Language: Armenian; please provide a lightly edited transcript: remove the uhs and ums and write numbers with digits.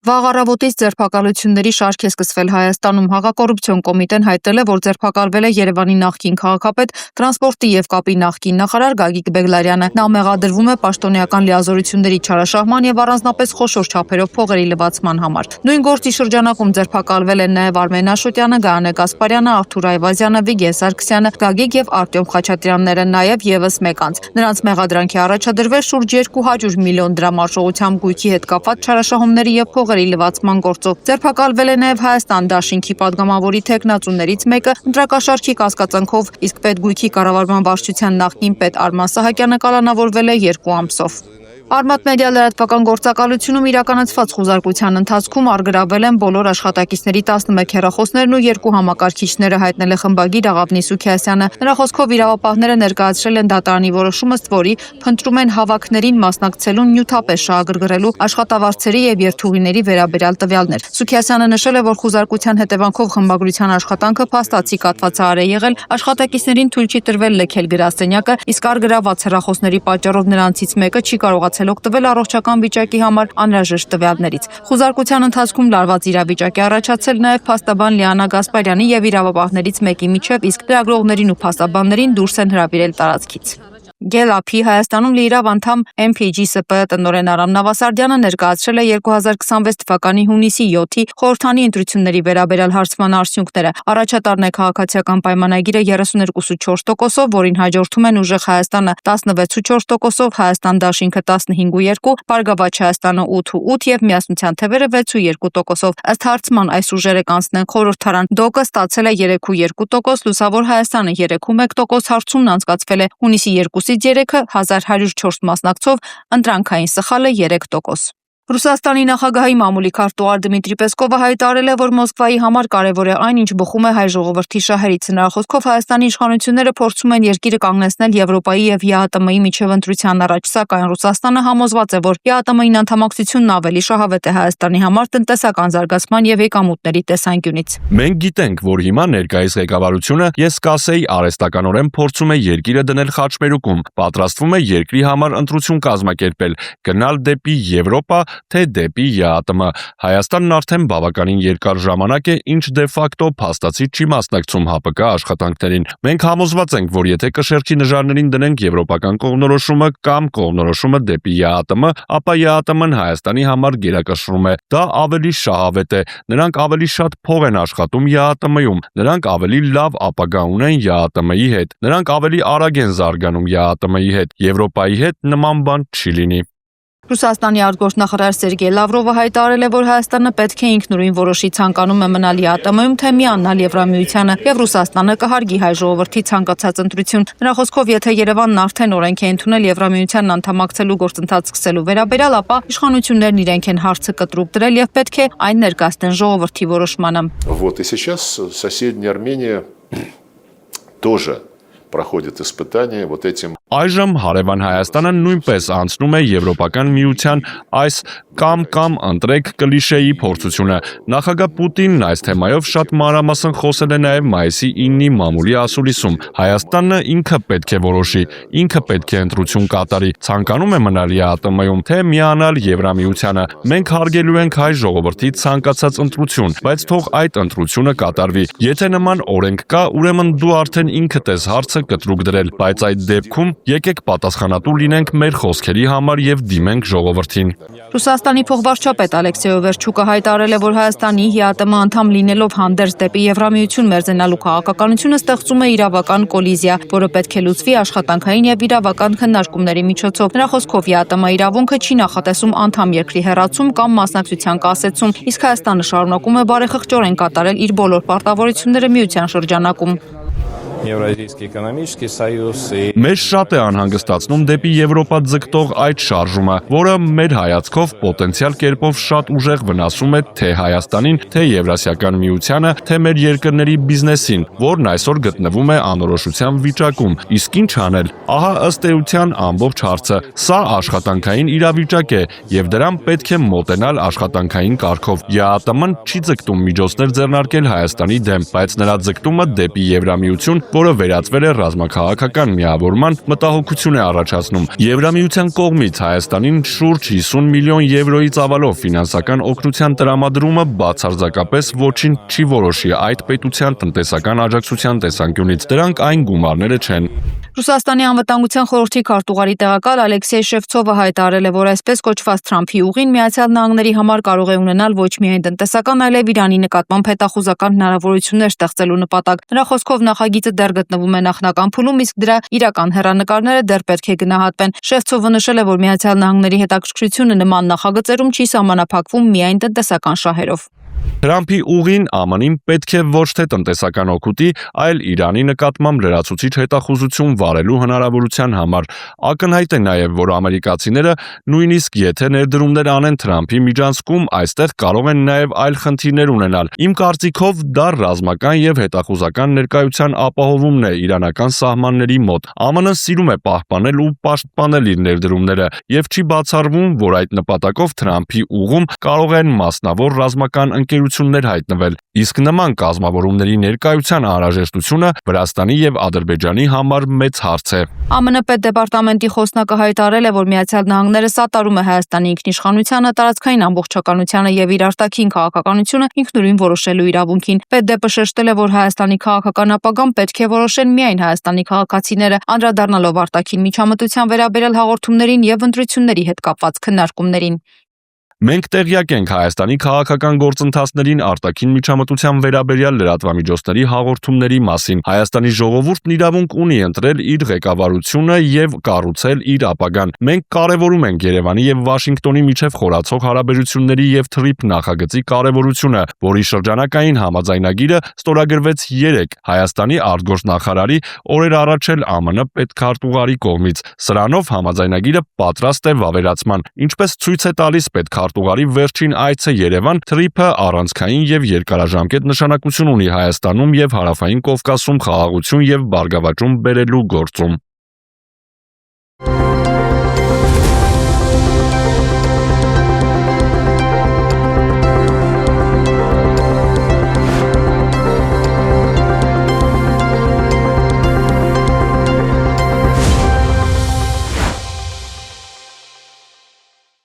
Վաղ առավոտից ձերբակալությունների շարք է սկսվել Հայաստանում։ Հակակոռուպցիոն կոմիտեն հայտնել է, որ ձերբակալվել է Երևանի նախկին քաղաքապետ, տրանսպորտի և կապի նախկին նախարար Գագիկ Բեգլարյանը։ Նա մեղադրվում է պաշտոնեական լիազորությունների չարաշահման և առանձնապես խոշոր չափերով փողերի լվացման համար։ Նույն գործի շրջանակում ձերբակալվել են նաև Արմեն Աշոտյանը, Գայանե Գասպարյանը, Արթուր Այվազյանը, Վիգեն Սարգսյանը, Գագիկ և Արտյոմ Խաչատրյանները, նաև ևս մեկ անձ։ Նրանց մեղադրանքի առաջադրվել շուրջ 200 միլիոն դրամ արժողությամբ գույքի հետ կապված չարաշահումների և փողերի լվացման գործով։ Ձերբակալվել է նաև Հայաստան դաշինքի падգամավորի թեկնածուներից մեկը ընտրակաշառքի կասկածանքով, իսկ պետգույքի կառավարման վարչության նախկին պետ Արման Սահակյանը կալանավորվել է 2 ամսով։ Արմատ մեդիա լրատվական գործակալությունում իրականացված խուզարկության ընթացքում առգրավել են բոլոր աշխատակիցների 11 հեռախոսներն ու 2 համակարգիչները, հայտնել է խմբագիր Աղավնի Սուքիասյանը։ Նրա խոսքով իրավապահները ներկայացրել են դատարանի որոշումը, ըստ որի փնտրում են հավաքներին մասնակցելուն նյութապես շահագրգռելու աշխատավարձերի և երթուղիների վերաբերյալ տվյալներ։ Սուքիասյանը նշել է, որ խուզարկության հետևանքով խմբագրության աշխատանքը փաստացի կաթվածահար է եղել, աշխատակիցներին թույլ չի տրվել լքել գրասենյակը, իսկ առգրաված հեռախոսների պատճառով նրանցից մեկը չի կարողացել օգտվել առողջական վիճակի համար անհրաժեշտ տվյալներից։ Խուզարկության ընթացքում լարված իրավիճակ է առաջացել նաև փաստաբան Լիանա Գասպարյանի և իրավապահներից մեկի միջև, իսկ լրագրողներին ու փաստաբաններին դուրս են հրավիրել տարածքից։ Գելափի Հայաստանում լիիրավ անդամ MPG-ՍՊ տնօրեն Արամ Նավասարդյանը ներկայացրել է 2026 թվականի հունիսի 7-ի խորհրդանի ընտրությունների վերաբերյալ հարցման արդյունքները։ Առաջատարն է քաղաքացիական պայմանագիրը 32.4%-ով, որին հաջորդում են Ուժեղ Հայաստանը 16.4%-ով, Հայաստան դաշինքը 15.2%, Բարգավաճ Հայաստանը 8.8% և Միասնության թևերը 6.2%-ով։ Ըստ հարցման այս ուժերը կանցնեն խորհրդարան։ ԴՕԿ-ը ստացել է 3.2%, Լուսավոր Հայաստանը 3.1%, հարցումն անցկացվել է հունիսի 2-ից 3-ը 1104 մասնակցով, ընտրանքային սխալը 3%։ Ռուսաստանի նախագահի մամուլի քարտուղար Դմիտրի Պեսկովը հայտարարել է, որ Մոսկվայի համար կարևոր է այն, ինչ բխում է հայ ժողովրդի շահերից։ Նրա խոսքով Հայաստանի իշխանությունները փորձում են երկիրը կանգնեցնել Եվրոպայի և ԵԱՏՄ-ի միջև ընտրության առաջ, սակայն Ռուսաստանը համոզված է, որ ԵԱՏՄ-ին անդամակցությունն ավելի շահավետ է Հայաստանի համար տնտեսական զարգացման և եկամուտների տեսանկյունից։ Մենք գիտենք, որ հիմա ներկայիս ղեկավարությունը, ես կասեի, արհեստականորեն փորձում է երկիրը դնել խաչմերուկում, պատրաստվում է երկրի համար ընտրություն կազմակերպել, գնալ դեպի Եվրոպա, թե դեպի ԵԱՏՄ։ Հայաստանն արդեն բավականին երկար ժամանակ է, ինչ դե ֆակտո փաստացի չի մասնակցում ՀԱՊԿ աշխատանքներին։ Մենք համոզված ենք, որ եթե կշեռքի նժարներին դնենք եվրոպական կողմնորոշումը կամ կողմնորոշումը դեպի ԵԱՏՄ, ապա ԵԱՏՄ-ն Հայաստանի համար գերակշռում է։ Դա ավելի շահավետ է։ Նրանք ավելի շատ փող են աշխատում ԵԱՏՄ-ում, նրանք ավելի լավ ապագա ունեն ԵԱՏՄ-ի հետ, նրանք ավելի արագ են զարգանում ԵԱՏՄ-ի հետ, Եվրոպայի հետ նման բան չի լինի։ Ռուսաստանի արտգործնախարար Սերգեյ Լավրովը հայտարարել է, որ Հայաստանը պետք է ինքնուրույն որոշի ցանկանում է մնալ ԵԱՏՄ-ում, թե միանալ Եվրամիությանը, եւ Ռուսաստանը կհարգի հայ ժողովրդի ցանկացած ընտրություն։ Նրա խոսքով, եթե Երևանն արդեն օրենք է ընդունել Եվրամիությանն անդամակցելու գործընթաց սկսելու վերաբերյալ, ապա իշխանություններն իրենք են հարցը կտրուկ դրել եւ պետք է այն ներկայացնեն ժողովրդի որոշմանը։ Вот и сейчас соседняя Армения тоже проходит испытания вот этим. Այժմ հարևան Հայաստանը նույնպես անցնում է Եվրոպական միության այս կամ ընտրեք կլիշեի փորձությունը։ Նախագահ Պուտինն այս թեմայով շատ մանրամասն խոսել է նաև մայիսի 9-ի մամուլի ասուլիսում։ Հայաստանը ինքը պետք է որոշի, ինքը պետք է ընտրություն կատարի, ցանկանում է մնալ ԵԱՏՄ-ում, թե միանալ Եվրամիությանը։ Մենք հարգելու ենք հայ ժողովրդի ցանկացած ընտրություն, բայց թող այդ ընտրությունը կատարվի։ Եթե նման օրենք կա, ուրեմն դու արդեն ինքդ ես հարցը կտրուկ դրել, բայց այդ դեպքում եկեք պատասխանատու լինենք մեր խոսքերի համար եւ դիմենք ժողովրդին։ Ռուսաստանի փոխվարչապետ Ալեքսեյ Օվերչուկը հայտարարել է, որ Հայաստանի ԵԱՏՄ անդամ լինելով հանդերձ դեպի Եվրամիություն մերձենալու քաղաքականությունը ստեղծում է իրավական կոլիզիա, որը պետք է լուծվի աշխատանքային եւ իրավական քննարկումների միջոցով։ Նրա խոսքով ԵԱՏՄ իրավունքը չի նախատեսում անդամ երկրի հեռացում կամ մասնակցության կասեցում, իսկ Հայաստանը շարունակում է բարեխղճորեն կատարել իր բոլոր պարտավորությունները միության շրջանակում։ Եվրազիյский экономический союз Մեզ շատ է անհանգստացնում դեպի Եվրոպա ձգտող այդ շարժումը, որը մեր հայացքով պոտենցիալ կերպով շատ ուժեղ վնասում է թե Հայաստանին, թե Եվրասիական միությանը, թե մեր երկրների բիզնեսին, որն այսօր գտնվում է անորոշության վիճակում։ Իսկ ինչ անել։ Ահա ըստ էության ամբողջ հարցը։ Սա աշխատանքային իրավիճակ է, եւ դրան պետք է մոտենալ աշխատանքային կարգով։ ԵԱՏՄ-ն չի ձգտում միջոցներ ձեռնարկել Հայաստանի դեմ, բայց նրա ձգտումը դեպի Եվրամիություն որը վերածվել է ռազմաքաղաքական միավորման, մտահոգություն է առաջացնում։ Եվրամիության կողմից Հայաստանին շուրջ 50 միլիոն եվրոյի ծավալով ֆինանսական օգնության տրամադրումը բացարձակապես ոչինչ չի որոշի այդ պետության տնտեսական աջակցության տեսանկյունից։ Դրանք այն գումարները չեն։ Ռուսաստանի անվտանգության խորհրդի քարտուղարի տեղակալ Ալեքսեյ Շևցովը հայտարարել է, որ այսպես կոչված Թրամփի ուղին Միացյալ Նահանգների համար կարող է ունենալ ոչ միայն տնտեսական, այլև Իրանի նկատմամբ հետախուզական հնարավորություններ ստեղծելու նպատակ։ Նրա խոսքով նախագիծը դեռ գտնվում է նախնական փուլում, իսկ դրա իրական հեռանկարները դեռ պետք է գնահատվեն։ Շևցովը նշել է, որ Միացյալ Նահանգների հետաքրքրությունը նման նախագծերում չի սահմանափակվում միայն տնտեսական շահերով։ Թրամփի ուղին ԱՄՆ-ին պետք է ոչ թե տնտեսական օգուտի, այլ Իրանի նկատմամբ լրացուցիչ հետախուզություն վարելու հնարավորության համար։ Ակնհայտ է նաև, որ ամերիկացիները նույնիսկ եթե ներդրումներ անեն Թրամփի միջանցքում, այստեղ կարող են նաև այլ խնդիրներ ունենալ։ Իմ կարծիքով դա ռազմական եւ հետախուզական ներկայության ապահովումն է իրանական սահմանների մոտ։ ԱՄՆ-ն սիրում է պահպանել ու պաշտպանել իր ներդրումները եւ չի բացառվում, որ այդ նպատակով Թրամփի ուղում կարող են մասնավոր ռազմական ընկերություններ հայտնվել, իսկ նման կազմավորումների ներկայության անհրաժեշտությունը Վրաստանի եւ Ադրբեջանի համար մեծ հարց է։ ԱՄՆ պետդեպարտամենտի խոսնակը հայտարարել է, որ Միացյալ Նահանգները սատարում է Հայաստանի ինքնիշխանությանը, տարածքային ամբողջականությանը եւ իր արտաքին քաղաքականությունը ինքնուրույն որոշելու իրավունքին։ Պետդեպը շեշտել է, որ Հայաստանի քաղաքական ապագան պետք է որոշեն միայն Հայաստանի քաղաքացիները, անդրադառնալով արտաքին միջամտության վերաբերյալ հաղորդումներին եւ ընտրությունների հետ կապված քննարկումներին։ Մենք տեղյակ ենք Հայաստանի քաղաքական գործընթացներին արտաքին միջամտության վերաբերյալ լրատվամիջոցների հաղորդումների մասին։ Հայաստանի ժողովուրդն իրավունք ունի ընտրել իր ղեկավարությունը եւ կառուցել իր ապագան։ Մենք կարեւորում ենք Երևանի եւ Վաշինգտոնի միջև խորացող հարաբերությունների եւ TRIP նախագծի կարեւորությունը, որի շրջանակային համաձայնագիրը ստորագրվեց 3 Հայաստանի արտգործնախարարի օրեր առաջ էլ ԱՄՆ պետքարտուղարի կողմից։ Սրանով համաձայնագիրը պատրաստ է վավերացման, ինչպես ցույց է տալիս պետքարտուղարի վերջին այցը Երևան, TRIP-ը առանցքային եւ երկարաժամկետ նշանակություն ունի Հայաստանում եւ Հարավային Կովկասում խաղաղություն եւ բարգավաճում բերելու գործում։